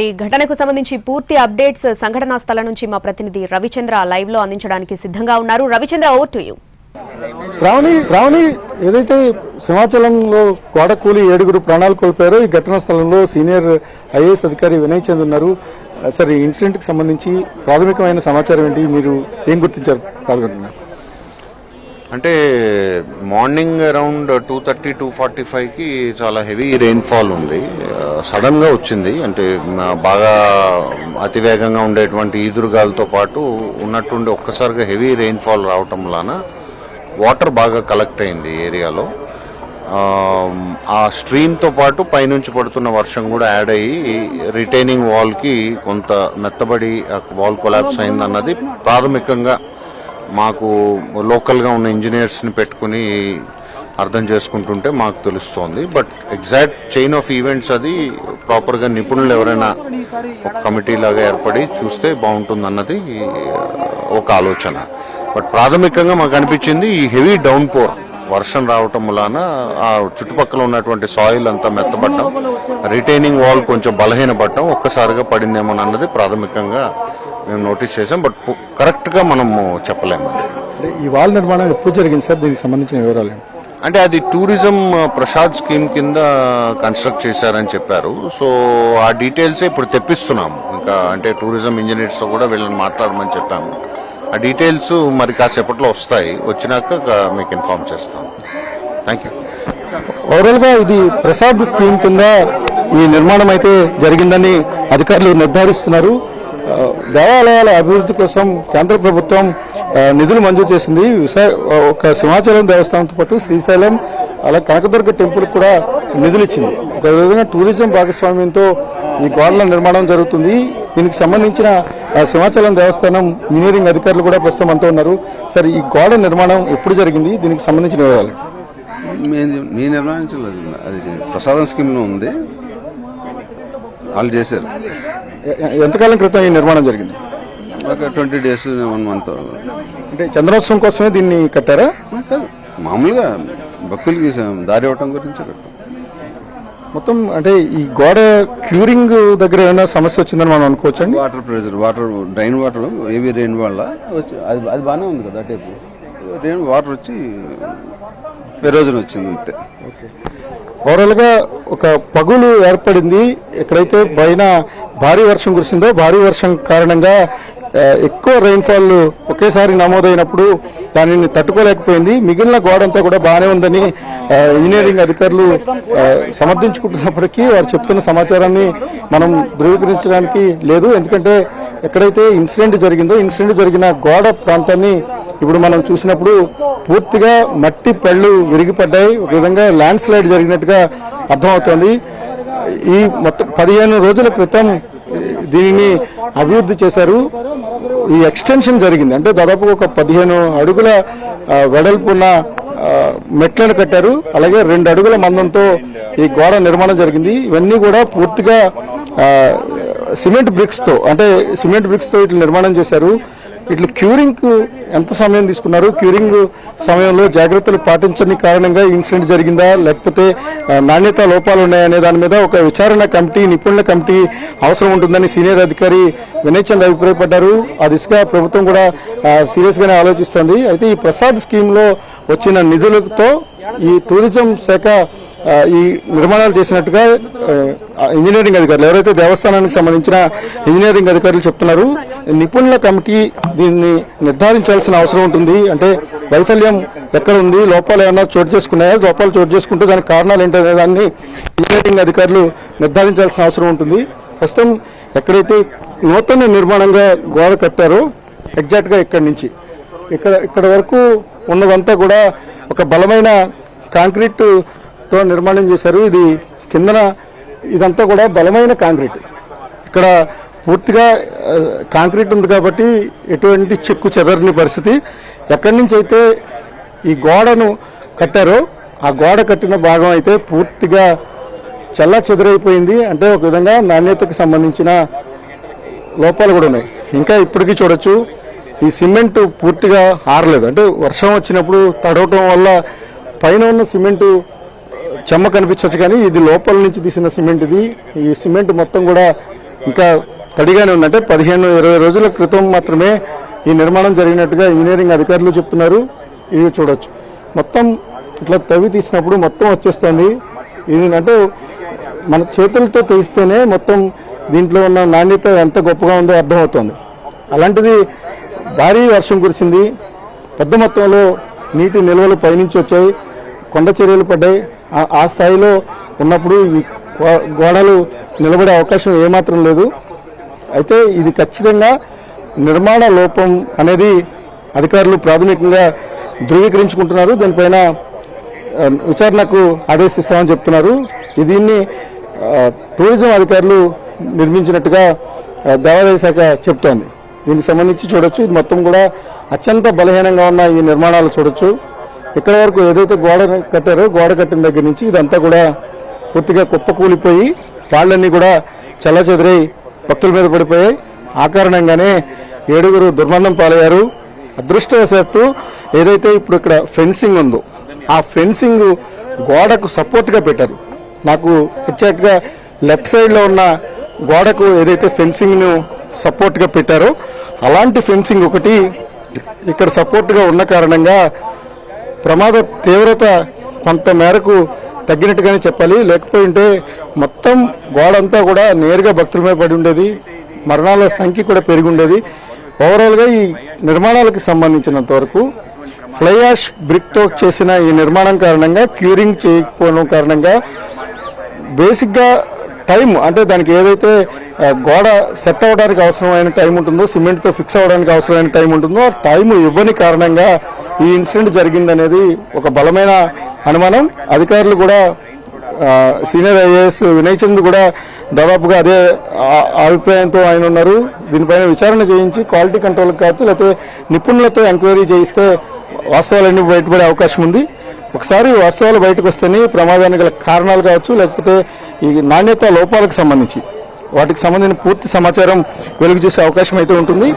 ఈ ఘటనకు సంబంధించి పూర్తి అప్డేట్స్ సంఘటనా స్థలం నుంచి మా ప్రతినిధి రవిచంద్ర లైవ్ లో అందించడానికి సిద్ధంగా ఉన్నారు. Ravichandra, over to you. Sravani ఏదైతే సింహాచలంలో గోడ కూలి 7 ప్రాణాలు కోల్పోయారో ఈ ఘటనా స్థలంలో సీనియర్ ఐఏఎస్ అధికారి వినయ్ చంద్ ఉన్నారు. సరే, ఈ ఇన్సిడెంట్ కి సంబంధించి ప్రాథమికమైన సమాచారం ఏంటి, మీరు ఏం గుర్తించారు ప్రాథమికంగా? అంటే మార్నింగ్ అరౌండ్ 2:30, 2:45కి చాలా హెవీ రెయిన్ఫాల్ ఉంది. సడన్గా వచ్చింది. అంటే బాగా అతివేగంగా ఉండేటువంటి ఈదురుగాలతో పాటు ఉన్నట్టుండి ఒక్కసారిగా హెవీ రెయిన్ఫాల్ రావటం వలన వాటర్ బాగా కలెక్ట్ అయింది ఏరియాలో. ఆ స్ట్రీమ్తో పాటు పైనుంచి పడుతున్న వర్షం కూడా యాడ్ అయ్యి రిటైనింగ్ వాల్కి కొంత మెత్తబడి వాల్ కొలాప్స్ అయిందన్నది ప్రాథమికంగా మాకు లోకల్గా ఉన్న ఇంజనీర్స్ని పెట్టుకుని అర్థం చేసుకుంటుంటే మాకు తెలుస్తోంది. But exact chain of events అది ప్రాపర్గా నిపుణులు ఎవరైనా ఒక కమిటీ లాగా ఏర్పడి చూస్తే బాగుంటుందన్నది ఒక ఆలోచన. బట్ ప్రాథమికంగా మాకు అనిపించింది ఈ హెవీ డౌన్ పోర్ వర్షం రావటం వలన ఆ చుట్టుపక్కల ఉన్నటువంటి సాయిల్ అంతా మెత్తబడ్డం, రిటైనింగ్ వాల్ కొంచెం బలహీనపడటం ఒక్కసారిగా పడిందేమోనన్నది ప్రాథమికంగా మేము నోటీస్ చేసాం. బట్ కరెక్ట్గా మనము చెప్పలేము. ఈ వాల్ నిర్మాణం ఎప్పుడు జరిగింది సార్? దీనికి సంబంధించిన వివరాలు అంటే అది టూరిజం ప్రసాద్ స్కీమ్ కింద కన్స్ట్రక్ట్ చేశారని చెప్పారు. సో ఆ డీటెయిల్సే ఇప్పుడు తెప్పిస్తున్నాము. ఇంకా అంటే టూరిజం ఇంజనీర్స్తో కూడా వీళ్ళని మాట్లాడమని చెప్పాము. ఆ డీటెయిల్స్ మరి కాసేపట్లో వస్తాయి. వచ్చినాక మీకు ఇన్ఫార్మ్ చేస్తాం. Thank you. ఓవరాల్గా ఇది ప్రసాద్ స్కీమ్ కింద ఈ నిర్మాణం అయితే జరిగిందని అధికారులు నిర్ధారిస్తున్నారు. దేవాలయాల అభివృద్ధి కోసం కేంద్ర ప్రభుత్వం నిధులు మంజూరు చేసింది. ఒక సింహాచలం దేవస్థానంతో పాటు శ్రీశైలం, అలా కనకదుర్గ టెంపుల్ కూడా నిధులు ఇచ్చింది. ఒక విధంగా టూరిజం భాగస్వామ్యంతో ఈ గోడల నిర్మాణం జరుగుతుంది. దీనికి సంబంధించిన సింహాచలం దేవస్థానం ఇంజనీరింగ్ అధికారులు కూడా ప్రస్తుతం అంటూ ఉన్నారు. సరే, ఈ గోడ నిర్మాణం ఎప్పుడు జరిగింది, దీనికి సంబంధించిన వివరాలు? మీ నిర్మాణించలేదు, అది ప్రసాదం స్కీమ్లో ఉంది, వాళ్ళు చేశారు. ఎంతకాలం క్రితం ఈ నిర్మాణం జరిగింది? ఒక 20 days, 1 month. అంటే చంద్రోత్సవం కోసమే దీన్ని కట్టారా? కాదు, మామూలుగా భక్తులకి దారి ఇవ్వటం గురించి కట్టాం. మొత్తం అంటే ఈ గోడ క్యూరింగ్ దగ్గర ఏమైనా సమస్య వచ్చిందని మనం అనుకోవచ్చండి? Water pressure, drain water, heavy rain వల్ల వచ్చి అది బాగానే ఉంది కదా. టైపు రెయిన్ వాటర్ వచ్చి ఎరోజన్ వచ్చింది అంతే. ఓవరాల్గా ఒక పగులు ఏర్పడింది. ఎక్కడైతే పైన భారీ వర్షం కురిసిందో, భారీ వర్షం కారణంగా ఎక్కువ రెయిన్ఫాల్ ఒకేసారి నమోదైనప్పుడు దానిని తట్టుకోలేకపోయింది. మిగిలిన గోడ అంతా కూడా బాగానే ఉందని ఇంజనీరింగ్ అధికారులు సమర్థించుకుంటున్నప్పటికీ వారు చెప్తున్న సమాచారాన్ని మనం ధృవీకరించడానికి లేదు. ఎందుకంటే ఎక్కడైతే ఇన్సిడెంట్ జరిగిందో, ఇన్సిడెంట్ జరిగిన గోడ ప్రాంతాన్ని ఇప్పుడు మనం చూసినప్పుడు పూర్తిగా మట్టి పళ్ళు విరిగిపడ్డాయి. ఒక విధంగా ల్యాండ్ స్లైడ్ జరిగినట్టుగా అర్థమవుతోంది. ఈ మొత్తం 15 రోజుల క్రితం దీనిని అభివృద్ధి చేశారు. ఈ ఎక్స్టెన్షన్ జరిగింది. అంటే దాదాపు ఒక 15 అడుగుల వెడల్పున్న మెట్లను కట్టారు. అలాగే 2 అడుగుల మందంతో ఈ గోడ నిర్మాణం జరిగింది. ఇవన్నీ కూడా పూర్తిగా సిమెంట్ బ్రిక్స్తో ఇట్లా నిర్మాణం చేశారు. ఇట్లా క్యూరింగ్ ఎంత సమయం తీసుకున్నారు, క్యూరింగ్ సమయంలో జాగ్రత్తలు పాటించని కారణంగా ఇన్సిడెంట్ జరిగిందా, లేకపోతే నాణ్యత లోపాలు ఉన్నాయనే దాని మీద ఒక విచారణ కమిటీ, నిపుణుల కమిటీ అవసరం ఉంటుందని సీనియర్ అధికారి వినయ్ చంద్ అభిప్రాయపడ్డారు. ఆ దిశగా ప్రభుత్వం కూడా సీరియస్ గానే ఆలోచిస్తోంది. అయితే ఈ ప్రసాద్ స్కీమ్ లో వచ్చిన నిధులతో ఈ టూరిజం శాఖ ఈ నిర్మాణాలు చేసినట్టుగా ఇంజనీరింగ్ అధికారులు, ఎవరైతే దేవస్థానానికి సంబంధించిన ఇంజనీరింగ్ అధికారులు చెప్తున్నారు. నిపుణుల కమిటీ దీన్ని నిర్ధారించాల్సిన అవసరం ఉంటుంది. అంటే వైఫల్యం ఎక్కడ ఉంది, లోపాలు ఏమన్నా చోటు చేసుకున్నాయా, లోపాలు చోటు చేసుకుంటే దానికి కారణాలు ఏంటనే దాన్ని ఇంజనీరింగ్ అధికారులు నిర్ధారించాల్సిన అవసరం ఉంటుంది. ప్రస్తుతం ఎక్కడైతే నూతన నిర్మాణంగా గోడ కట్టారో ఎగ్జాక్ట్గా ఇక్కడి నుంచి ఇక్కడ వరకు ఉన్నదంతా కూడా ఒక బలమైన కాంక్రీట్ తో నిర్మాణం చేశారు. ఇది కిందన ఇదంతా కూడా బలమైన కాంక్రీట్. ఇక్కడ పూర్తిగా కాంక్రీట్ ఉంది కాబట్టి ఎటువంటి చెక్కు చెదరని పరిస్థితి. ఎక్కడి నుంచి అయితే ఈ గోడను కట్టారో ఆ గోడ కట్టిన భాగం అయితే పూర్తిగా చల్లా చెదరైపోయింది. అంటే ఒక విధంగా నాణ్యతకు సంబంధించిన లోపాలు కూడా ఉన్నాయి. ఇంకా ఇప్పటికీ చూడొచ్చు, ఈ సిమెంట్ పూర్తిగా ఆరలేదు. అంటే వర్షం వచ్చినప్పుడు తడవటం వల్ల పైన ఉన్న సిమెంటు చెమ్మ కనిపించవచ్చు, కానీ ఇది లోపల నుంచి తీసిన సిమెంట్. ఈ సిమెంట్ మొత్తం కూడా ఇంకా తడిగానే ఉంది. అంటే 15-20 రోజుల క్రితం మాత్రమే ఈ నిర్మాణం జరిగినట్టుగా ఇంజనీరింగ్ అధికారులు చెప్తున్నారు. ఇది చూడొచ్చు, మొత్తం ఇట్లా తవ్వి తీసినప్పుడు మొత్తం వచ్చేస్తుంది. ఇది అంటే మన చేతులతో తీస్తేనే మొత్తం దీంట్లో ఉన్న నాణ్యత ఎంత గొప్పగా ఉందో అర్థమవుతుంది. అలాంటిది భారీ వర్షం కురిసింది, పెద్ద మొత్తంలో నీటి నిల్వలు పైనుంచి వచ్చాయి, కొండ చర్యలు పడ్డాయి. ఆ స్థాయిలో ఉన్నప్పుడు ఈ గోడలు నిలబడే అవకాశం ఏమాత్రం లేదు. అయితే ఇది ఖచ్చితంగా నిర్మాణ లోపం అనేది అధికారులు ప్రాథమికంగా ధృవీకరించుకుంటున్నారు. దానిపైన విచారణకు ఆదేశిస్తామని చెప్తున్నారు. దీన్ని టూరిజం అధికారులు నిర్మించినట్టుగా దేవాదాయ శాఖ చెప్తోంది. దీనికి సంబంధించి చూడొచ్చు, ఇది మొత్తం కూడా అత్యంత బలహీనంగా ఉన్న ఈ నిర్మాణాలు చూడొచ్చు. ఇక్కడ వరకు ఏదైతే గోడ కట్టారో గోడ కట్టిన దగ్గర నుంచి ఇదంతా కూడా పూర్తిగా కుప్పకూలిపోయి రాళ్ళన్నీ కూడా చెల్లచెదిరై భక్తుల మీద పడిపోయాయి. ఆ కారణంగానే 7 దుర్మరణం పాలయ్యారు. అదృష్టవశాత్తు ఏదైతే ఇప్పుడు ఇక్కడ ఫెన్సింగ్ ఉందో ఆ ఫెన్సింగ్ గోడకు సపోర్ట్గా పెట్టారు. నాకు ఎగ్జాక్ట్గా లెఫ్ట్ సైడ్లో ఉన్న గోడకు ఏదైతే ఫెన్సింగ్ను సపోర్ట్గా పెట్టారో అలాంటి ఫెన్సింగ్ ఒకటి ఇక్కడ సపోర్ట్గా ఉన్న కారణంగా ప్రమాద తీవ్రత కొంత మేరకు తగ్గినట్టుగానే చెప్పాలి. లేకపోయింటే మొత్తం గోడంతా కూడా నేరుగా భక్తుల మీద పడి ఉండేది, మరణాల సంఖ్య కూడా పెరిగి ఉండేది. ఓవరాల్గా ఈ నిర్మాణాలకు సంబంధించినంత వరకు ఫ్లై యాష్ బ్రిక్తో చేసిన ఈ నిర్మాణం కారణంగా, క్యూరింగ్ చేయకపోవడం కారణంగా బేసిక్గా టైం, అంటే దానికి ఏదైతే గోడ సెట్ అవ్వడానికి అవసరమైన టైం ఉంటుందో, సిమెంట్తో ఫిక్స్ అవ్వడానికి అవసరమైన టైం ఉంటుందో ఆ టైం ఇవ్వని కారణంగా ఈ ఇన్సిడెంట్ జరిగిందనేది ఒక బలమైన అనుమానం. అధికారులు కూడా సీనియర్ ఐఏఎస్ వినయ్ చంద్ కూడా దాదాపుగా అదే అభిప్రాయంతో ఆయన ఉన్నారు. దీనిపైన విచారణ చేయించి క్వాలిటీ కంట్రోల్ కావచ్చు, లేకపోతే నిపుణులతో ఎంక్వైరీ చేయిస్తే వాస్తవాలన్నీ బయటపడే అవకాశం ఉంది. ఒకసారి వాస్తవాలు బయటకు వస్తేనే ప్రమాదానికి గల కారణాలు కావచ్చు, లేకపోతే ఈ నాణ్యత లోపాలకు సంబంధించి వాటికి సంబంధించిన పూర్తి సమాచారం వెలుగు చూసే అవకాశం అయితే ఉంటుంది.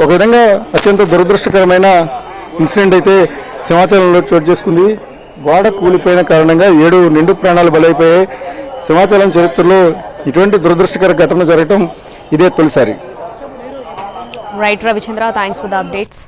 ఒక విధంగా అత్యంత దురదృష్టకరమైన ఇన్సిడెంట్ అయితే సింహాచలంలో చోటు చేసుకుంది. గోడ కూలిపోయిన కారణంగా 7 నిండు ప్రాణాలు బలైపోయాయి. సింహాచలం చరిత్రలో ఇటువంటి దురదృష్టకర ఘటన జరగడం ఇదే తొలిసారి. Right Ravichandra, thanks for the updates.